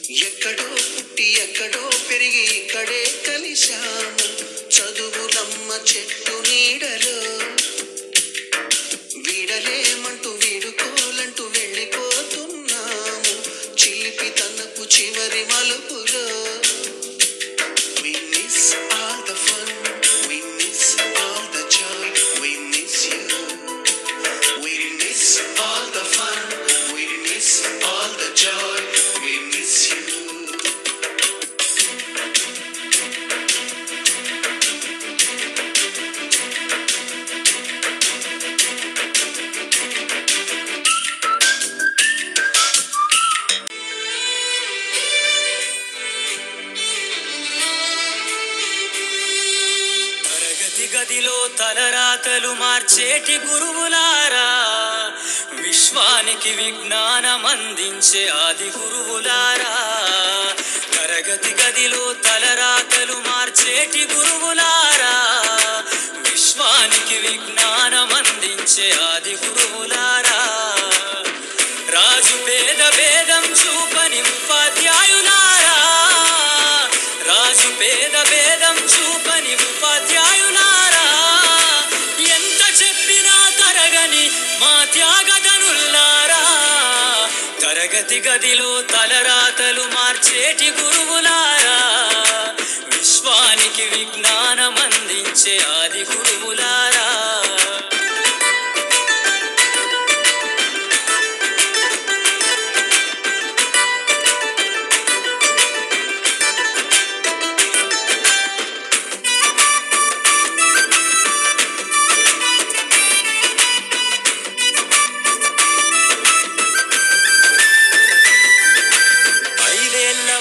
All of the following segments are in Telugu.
ఎక్కడో పుట్టి ఎక్కడో పెరిగి ఇక్కడే కలిశాము చదువులమ్మ చెట్టు నీడలో వీడలేమంటూ వీడుకోలంటూ వెళ్ళిపోతున్నాము చిలిపి తనపు చివరి మలుపులో We miss all the fun, we miss all the joy, we miss you. We miss all the fun, we miss all the joy, we miss you. గదిలో తలరాతలు మార్చేటి గురువులారా విశ్వానికి విజ్ఞానం అందించే ఆది గురువులారా తరగతి గదిలో తలరాతలు మార్చేటి గురువులారా విశ్వానికి విజ్ఞానం అందించే ఆది గురువులారా రాజు పేద భేదం చూపని ఉపాధ్యాయులారా రాజు పేద భేదం చూపని ఉపాధ్యాయులారా ఎంత చెప్పినా తరగని మా త్యాగధనులారా తరగతి గదిలో తలరాతలు మార్చేటి గురువులారా విశ్వానికి విజ్ఞానం అందించే ఆది గురువులారా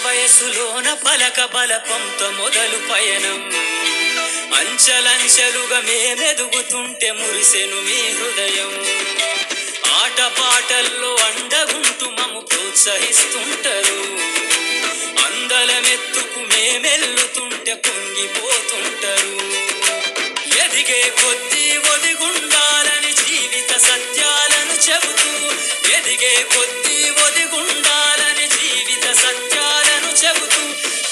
వయసులోన పలక బలపంతో మొదలు పయనం అంచలంచెలుగా మేమెదుగుతుంటే మురిసెను మీ హృదయం ఆటపాటల్లో అండగుంటూ మమ్ము ప్రోత్సహిస్తుంటారు అందలమెత్తుకు మేమెల్లుతుంటే పొంగిపోతుంటారు ఎదిగే కొద్దీ ఒదిగుండాలని జీవిత సత్యాలను చెబుతూ ఎదిగే కొద్దీ ఒదిగుండాలని జీవిత సత్యాలను చెబుతూ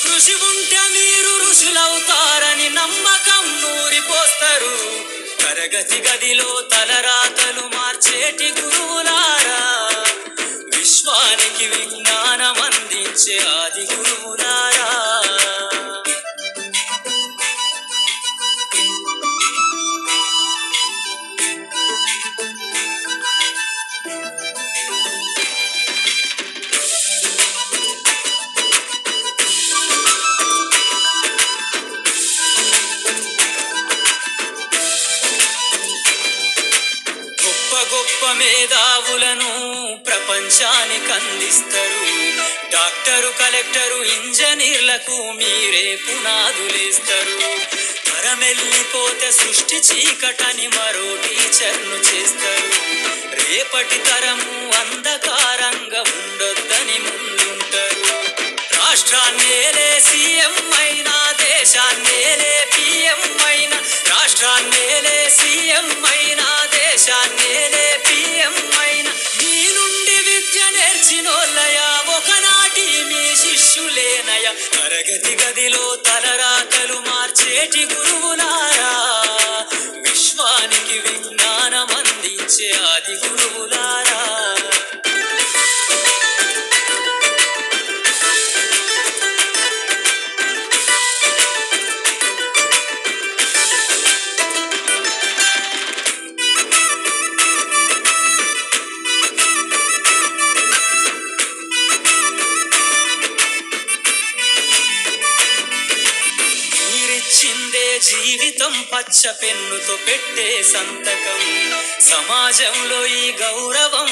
కృషి ఉంటే మీరు ఋషులవుతారని నమ్మకం నూరిపోస్తారు తరగతి గదిలో తలరాతలు మార్చేటి గురువులారా విశ్వానికి విజ్ఞానం అందించే ఆది గురువులారా గొప్ప మేధావులను ప్రపంచానికి అందిస్తారు డాక్టరు కలెక్టరు ఇంజనీర్లకు మీరే పునాదులేస్తారు తరమెల్లిపోతే సృష్టి చీకటని మరో టీచర్ను చేస్తారు రేపటి తరము అంధకారంగా ఉండొద్దని ముందుంటారు రాష్ట్రాన్నేలే సీఎం అయినా దేశాన్నేలే పిఎం అయినా రాష్ట్రాన్నేలే సీఎం అయినా దేశాన్నేలే పిఎం అయినా మీ నుండి విద్య నేర్చినోళ్ళయా ఒకనాటి మీ శిష్యులేనయా తరగతి గదిలో తలరాతలు మార్చేటి గురువులారా విశ్వానికి విజ్ఞానం అందించే ఆది గురువులారా జీవితం పచ్చ పెన్నుతో పెట్టే సంతకం సమాజంలో ఈ గౌరవం